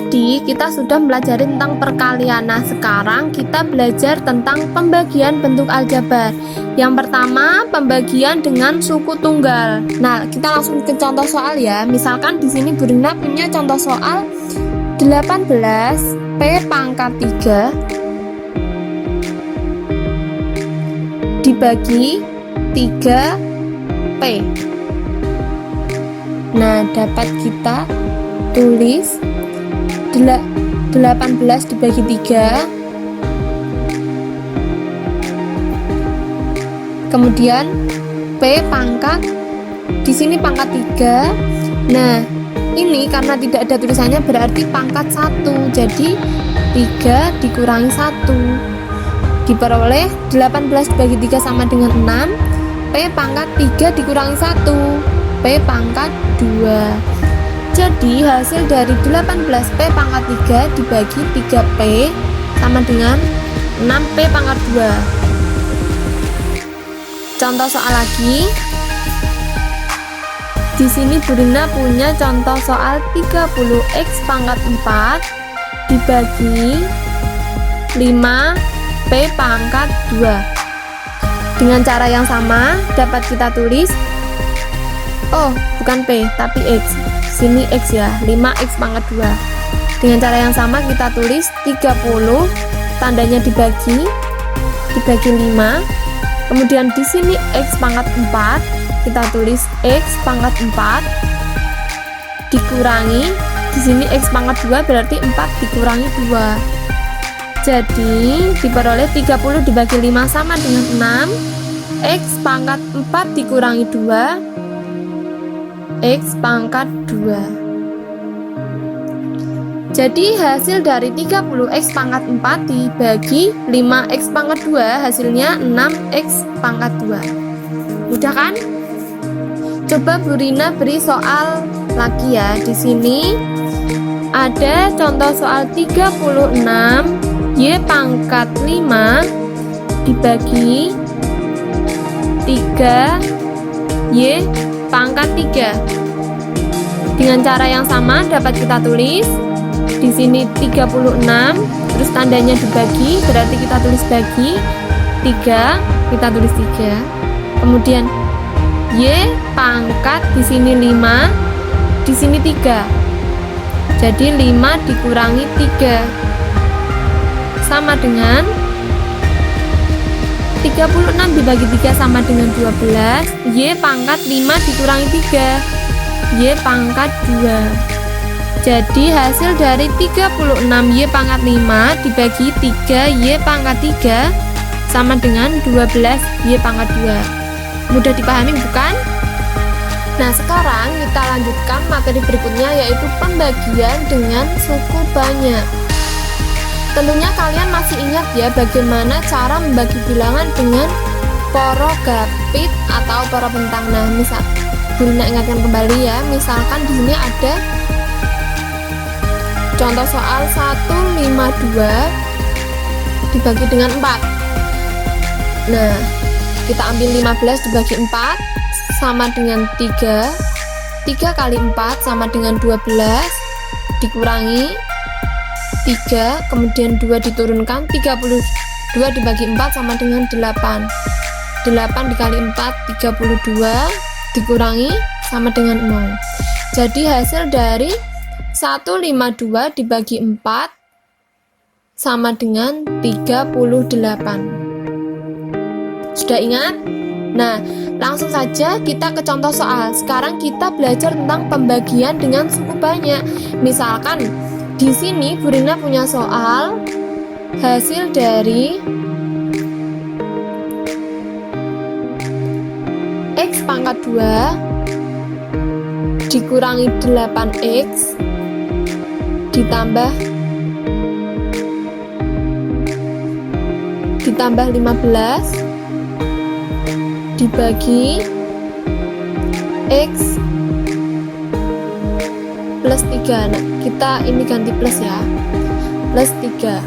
Tadi kita sudah belajar tentang perkalian. Nah, sekarang kita belajar tentang pembagian bentuk aljabar. Yang pertama, pembagian dengan suku tunggal. Nah, kita langsung ke contoh soal ya. Misalkan di sini Bu Rina punya contoh soal 18 P pangkat 3 dibagi 3 P. Nah, dapat kita tulis 18 dibagi 3, kemudian P pangkat, di sini pangkat 3. Nah, ini karena tidak ada tulisannya berarti pangkat 1, jadi 3 dikurangi 1 diperoleh 18 dibagi 3 sama dengan 6. P pangkat 3 dikurangi 1, P pangkat 2. Jadi hasil dari 18P pangkat 3 dibagi 3P sama dengan 6P pangkat 2. Contoh soal lagi. Di sini Bu Rina punya contoh soal 30X pangkat 4 dibagi 5P pangkat 2. Dengan cara yang sama dapat kita tulis, oh bukan P tapi X, sini X ya, 5X pangkat 2. Dengan cara yang sama kita tulis 30, tandanya dibagi 5. Kemudian di sini X pangkat 4, kita tulis X pangkat 4 dikurangi, di sini X pangkat 2 berarti 4 dikurangi 2. Jadi diperoleh 30 dibagi 5 sama dengan 6. X pangkat 4 dikurangi 2, X pangkat 2. Jadi hasil dari 30X pangkat 4 dibagi 5X pangkat 2 hasilnya 6X pangkat 2. Mudah kan? Coba Bu Rina beri soal lagi ya. Di sini ada contoh soal 36 Y pangkat 5 dibagi 3 Y pangkat 3. Dengan cara yang sama dapat kita tulis di sini 36, terus tandanya dibagi, berarti kita tulis bagi 3, kita tulis 3. Kemudian Y pangkat di sini 5, di sini 3. Jadi 5 dikurangi 3 sama dengan 36 dibagi 3 sama dengan 12. Y pangkat 5 dikurangi 3, Y pangkat 2. Jadi hasil dari 36 Y pangkat 5 dibagi 3 Y pangkat 3 sama dengan 12 Y pangkat 2. Mudah dipahami bukan? Nah, sekarang kita lanjutkan materi berikutnya, yaitu pembagian dengan suku banyak. Tentunya kalian masih ingat ya bagaimana cara membagi bilangan dengan porogapit atau poro bentang. Nah, misal Bu Rina ingatkan kembali ya, misalkan di sini ada contoh soal 152 dibagi dengan 4. Nah, kita ambil 15 dibagi 4 sama dengan 3. 3 kali 4 sama dengan 12 dikurangi 3, kemudian 2 diturunkan, 32 dibagi 4 sama dengan 8. 8 dikali 4 32 dikurangi sama dengan 0. Jadi hasil dari 152 dibagi 4 sama dengan 38. Sudah ingat? Nah, langsung saja kita ke contoh soal. Sekarang kita belajar tentang pembagian dengan suku banyak. Misalkan di sini Bu Rina punya soal hasil dari X pangkat 2 dikurangi 8X ditambah 15 dibagi X plus 3. Nah, kita ini ganti plus ya, plus 3.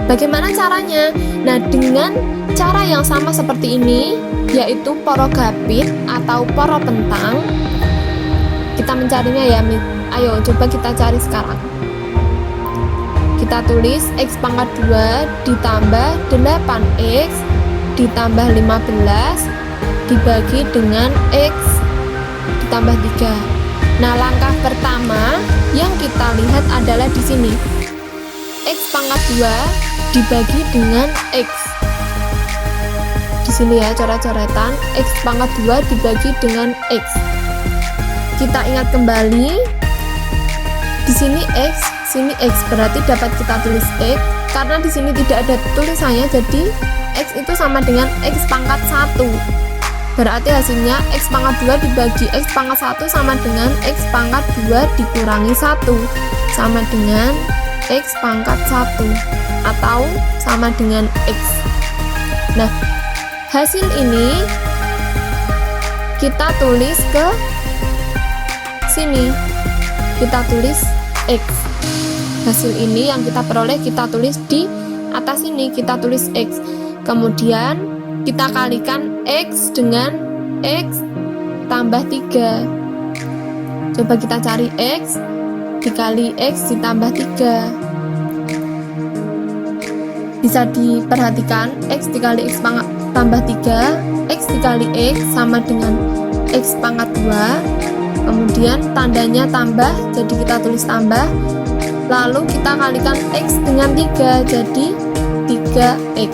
Bagaimana caranya? Nah, dengan cara yang sama seperti ini, yaitu porogapit atau poro bentang. Kita mencarinya ya, Ayo coba kita cari sekarang. Kita tulis X pangkat 2 ditambah 8X ditambah 15 dibagi dengan X ditambah 3. Nah, langkah pertama yang kita lihat adalah di sini. X pangkat 2 dibagi dengan X. Di sini ya coret-coretan, X pangkat 2 dibagi dengan X. Kita ingat kembali, di sini X, sini X, berarti dapat kita tulis X. Karena di sini tidak ada tulisannya, jadi X itu sama dengan X pangkat 1. Berarti hasilnya X pangkat 2 dibagi X pangkat 1 sama dengan X pangkat 2 dikurangi 1, sama dengan X pangkat 1 atau sama dengan X. Nah, hasil ini kita tulis ke sini, kita tulis X. Hasil ini yang kita peroleh kita tulis di atas ini, kita tulis X. Kemudian kita kalikan X dengan X tambah 3. Coba kita cari X dikali X ditambah 3. Bisa diperhatikan, X dikali X pangkat tambah 3, X dikali X sama dengan X pangkat 2. Kemudian tandanya tambah, jadi kita tulis tambah. Lalu kita kalikan X dengan 3, jadi 3X.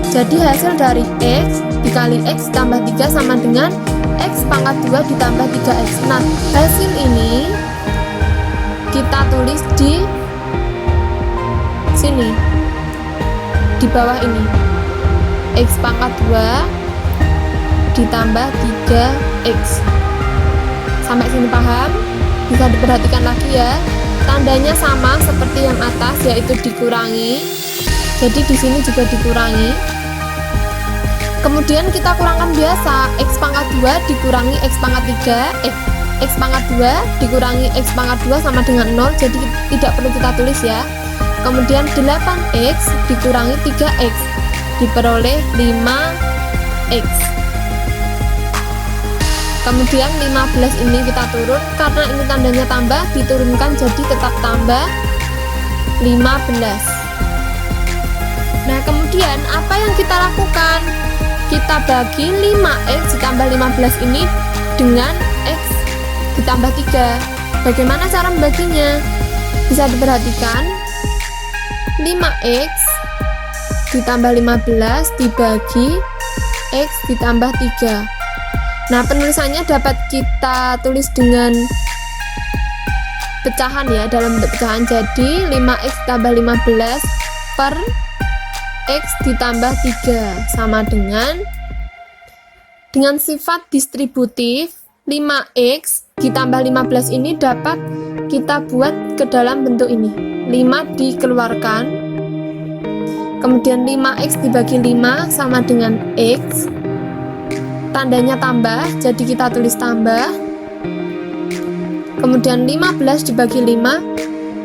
Jadi hasil dari X dikali X tambah 3 sama dengan X pangkat 2 ditambah 3X. Nah, hasil ini kita tulis di sini, di bawah ini. X pangkat 2 ditambah 3X. Sampai sini paham? Bisa diperhatikan lagi ya. Tandanya sama seperti yang atas, yaitu dikurangi. Jadi di sini juga dikurangi. Kemudian kita kurangkan biasa, X pangkat 2 dikurangi X pangkat 3, X pangkat 2 dikurangi X pangkat 2 sama dengan 0, jadi tidak perlu kita tulis ya. Kemudian 8X dikurangi 3X, diperoleh 5X. Kemudian 15 ini kita turun, karena ini tandanya tambah, diturunkan jadi tetap tambah 15. Nah, kemudian apa yang kita lakukan? Kita bagi 5X ditambah 15 ini dengan X ditambah 3. Bagaimana cara membaginya? Bisa diperhatikan, 5X ditambah 15 dibagi X ditambah 3. Nah, penulisannya dapat kita tulis dengan pecahan ya, dalam bentuk pecahan. Jadi 5X ditambah 15 per X ditambah 3 sama dengan sifat distributif 5X ditambah 15 ini dapat kita buat ke dalam bentuk ini. 5 dikeluarkan, kemudian 5X dibagi 5 sama dengan X, tandanya tambah, jadi kita tulis tambah. Kemudian 15 dibagi 5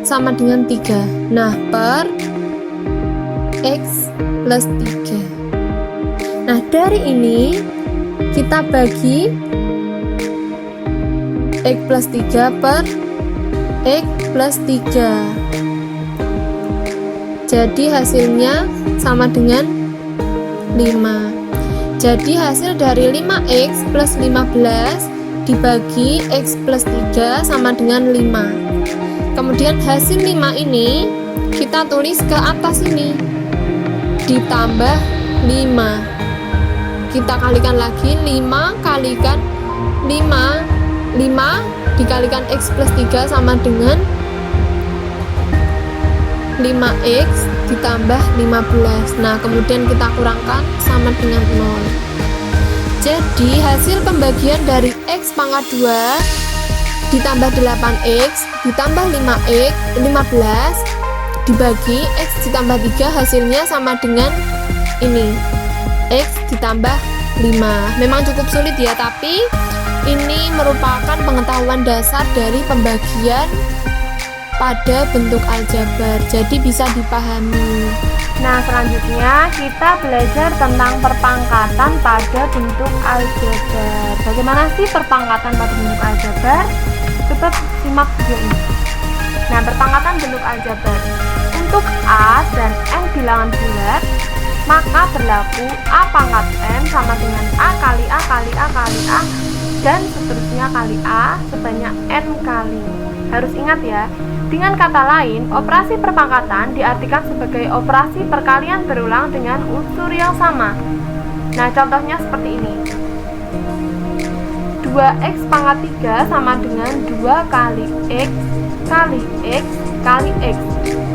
sama dengan 3. Nah, per X plus 3. Nah, dari ini kita bagi X plus 3 per X plus 3. Jadi hasilnya sama dengan 5. Jadi hasil dari 5X plus 15 dibagi X plus 3 sama dengan 5. Kemudian hasil 5 ini kita tulis ke atas ini, ditambah 5. Kita kalikan lagi, 5 kalikan 5, 5 dikalikan X plus 3 sama dengan 5X ditambah 15. Nah, kemudian kita kurangkan sama dengan 0. Jadi hasil pembagian dari X pangkat 2 ditambah 8X ditambah 5X 15 dibagi X ditambah 3, hasilnya sama dengan ini, X ditambah 5. Memang cukup sulit ya, tapi ini merupakan pengetahuan dasar dari pembagian pada bentuk aljabar, jadi bisa dipahami. Nah, selanjutnya kita belajar tentang perpangkatan pada bentuk aljabar. Bagaimana sih perpangkatan pada bentuk aljabar? Coba simak video ini. Nah, perpangkatan bentuk aljabar. Untuk A dan N bilangan bulat, maka berlaku A pangkat N sama dengan A kali A kali A kali A dan seterusnya kali A sebanyak N kali. Harus ingat ya, dengan kata lain, operasi perpangkatan diartikan sebagai operasi perkalian berulang dengan unsur yang sama. Nah, contohnya seperti ini. 2x pangkat 3 sama dengan 2 kali x kali x kali x.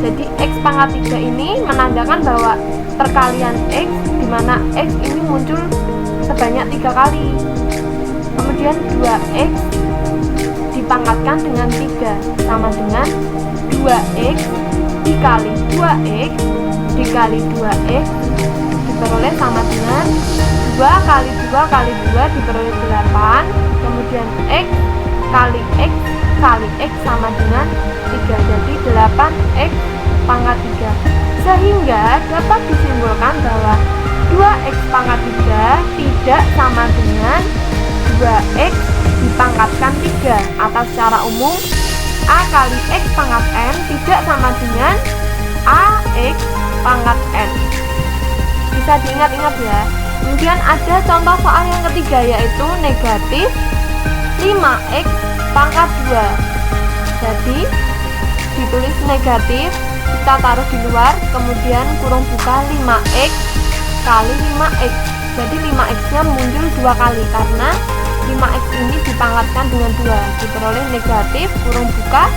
Jadi x pangkat 3 ini menandakan bahwa perkalian x, di mana x ini muncul sebanyak 3 kali. Kemudian 2x dipangkatkan dengan 3 sama dengan 2x dikali 2x dikali 2x diperoleh sama dengan 2 kali 2 kali 2 diperoleh 8. Kemudian x kali x kali x sama dengan 3. Jadi 8x pangkat 3. Sehingga dapat disimpulkan bahwa 2x pangkat 3 tidak sama dengan 2x dipangkatkan 3. Atau secara umum, A kali x pangkat n tidak sama dengan ax pangkat n. Bisa diingat-ingat ya. Kemudian ada contoh soal yang ketiga, yaitu negatif 5x pangkat 2. Jadi ditulis negatif, kita taruh di luar, kemudian kurung buka 5x kali 5x. Jadi 5x nya muncul 2 kali karena 5x ini dipangkatkan dengan 2, diperoleh negatif kurung buka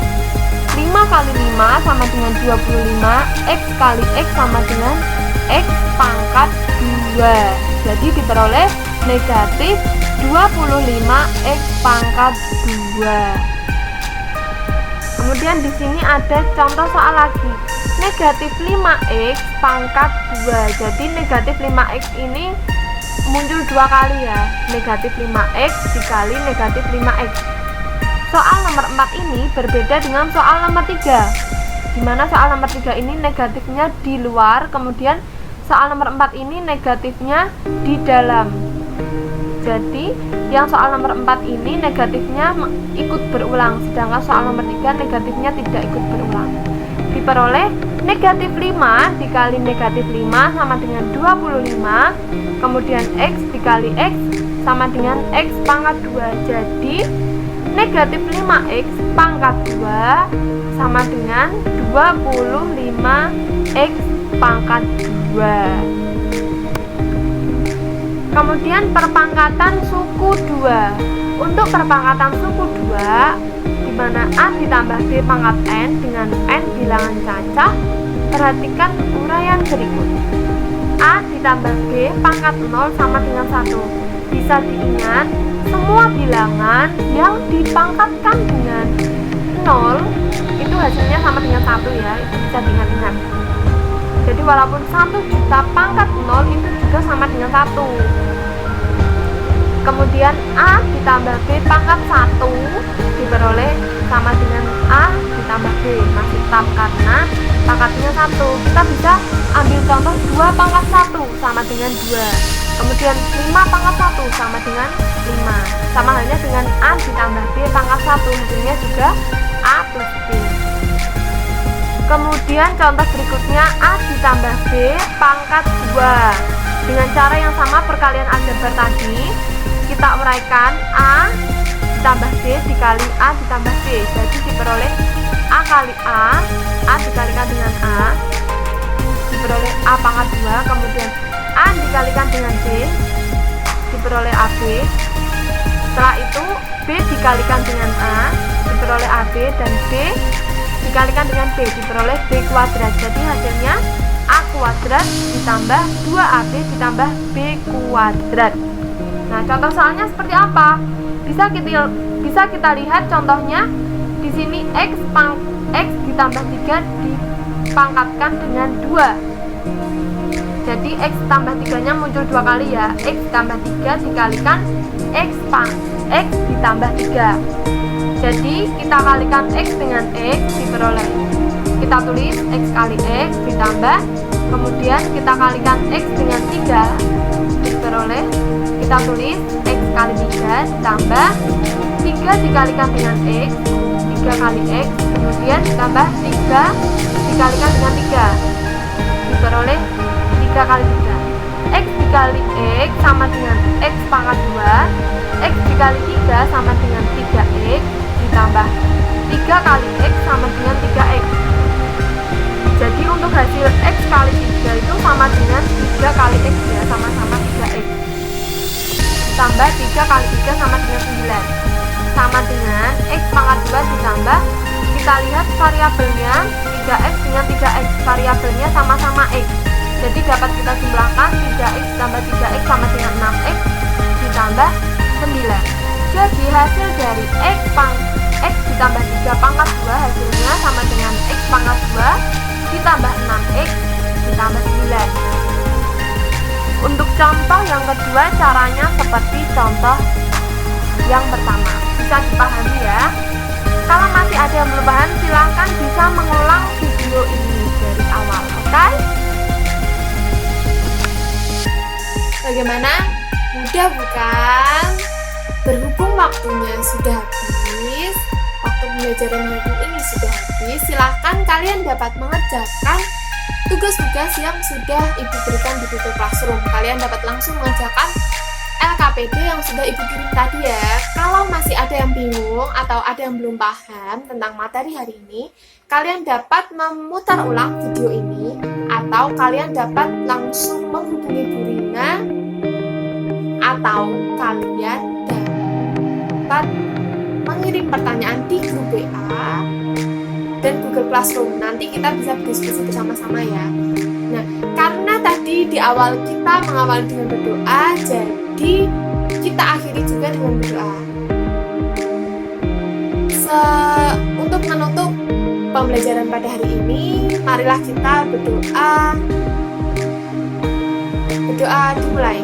5 kali 5 sama dengan 25, x kali x sama dengan x pangkat 2. Jadi diperoleh negatif 25x pangkat 2. Kemudian di sini ada contoh soal lagi, negatif 5x pangkat 2. Jadi negatif 5x ini muncul 2 kali ya, negatif 5x dikali negatif 5x. Soal nomor 4 ini berbeda dengan soal nomor 3, dimana soal nomor 3 ini negatifnya di luar, kemudian soal nomor 4 ini negatifnya di dalam. Jadi yang soal nomor 4 ini negatifnya ikut berulang, sedangkan soal nomor 3 negatifnya tidak ikut berulang. Diperoleh negatif 5 dikali negatif 5 sama dengan 25, kemudian x dikali x sama dengan x pangkat 2. Jadi negatif 5x pangkat 2 sama dengan 25x pangkat 2. Kemudian perpangkatan suku 2. Untuk perpangkatan suku 2, di mana A ditambah B pangkat N dengan N bilangan cacah, perhatikan uraian berikut. A ditambah B pangkat 0 sama dengan 1. Bisa diingat, semua bilangan yang dipangkatkan dengan 0 itu hasilnya sama dengan 1 ya, itu bisa diingat-ingat. Jadi walaupun 1 juta pangkat 0 itu juga sama dengan 1. Kemudian A ditambah B pangkat 1 diperoleh sama dengan A ditambah B, masih tetap karena pangkatnya 1. Kita bisa ambil contoh 2 pangkat 1 sama dengan 2. Kemudian 5 pangkat 1 sama dengan 5. Sama halnya dengan A ditambah B pangkat 1, hasilnya juga A plus B. Kemudian contoh berikutnya A ditambah B pangkat 2. Dengan cara yang sama perkalian aljabar tadi, kita uraikan A ditambah B dikali A ditambah B. Jadi diperoleh A kali A dikalikan dengan A, diperoleh A pangkat 2. Kemudian A dikalikan dengan B, diperoleh AB. Setelah itu B dikalikan dengan A, diperoleh AB, dan B dikalikan dengan B, diperoleh B kuadrat. Jadi hasilnya A kuadrat ditambah 2AB ditambah B kuadrat. Nah, contoh soalnya seperti apa? Bisa kita lihat contohnya di sini x ditambah 3 dipangkatkan dengan 2. Jadi x tambah 3 nya muncul 2 kali ya. X tambah 3 dikalikan x ditambah 3. Jadi kita kalikan x dengan x, diperoleh, kita tulis x kali x ditambah, kemudian kita kalikan x dengan 3, diperoleh, kita tulis x kali 3 ditambah 3 dikalikan dengan X, 3 kali X, kemudian ditambah 3 dikalikan dengan 3, diperoleh 3 kali 3. X dikali X sama dengan X pangkat 2, X dikali 3 sama dengan 3X, ditambah 3 kali X sama dengan 3X. Jadi untuk hasil X kali 3 itu sama dengan 3 kali X ya, sama-sama 3X. Ditambah 3 kali 3 sama dengan 9, sama dengan X pangkat 2 ditambah, kita lihat variabelnya 3X dengan 3X, variabelnya sama-sama X. Jadi dapat kita jumlahkan 3X ditambah 3X sama dengan 6X ditambah 9. Jadi hasil dari X ditambah 3 pangkat 2 hasilnya sama dengan X pangkat 2 ditambah 6X ditambah 9. Untuk contoh yang kedua caranya seperti contoh yang pertama. Bisa dipahami ya. Kalau masih ada yang belum paham silahkan bisa mengulang video ini dari awal, oke? Bagaimana? Mudah bukan? Berhubung waktunya sudah habis, waktu pembelajaran hari ini sudah habis, silahkan kalian dapat mengerjakan tugas-tugas yang sudah Ibu berikan di Google Classroom. Kalian dapat langsung mengerjakan LKPD yang sudah Ibu kirim tadi ya. Kalau masih ada yang bingung atau ada yang belum paham tentang materi hari ini, kalian dapat memutar ulang video ini atau kalian dapat langsung menghubungi Bu Rina atau kalian dapat mengirim pertanyaan di grup WA dan Google Classroom. Nanti kita bisa berdiskusi bersama-sama ya. Nah, karena tadi di awal kita mengawali dengan berdoa, jadi kita akhiri juga dengan berdoa. Untuk menutup pembelajaran pada hari ini, marilah kita berdoa. Berdoa dimulai.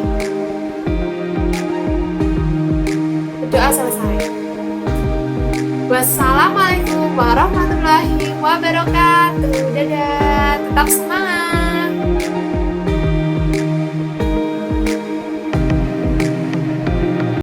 Berdoa selesai. Wassalamualaikum warahmatullahi wabarakatuh. Dadah, tetap semangat.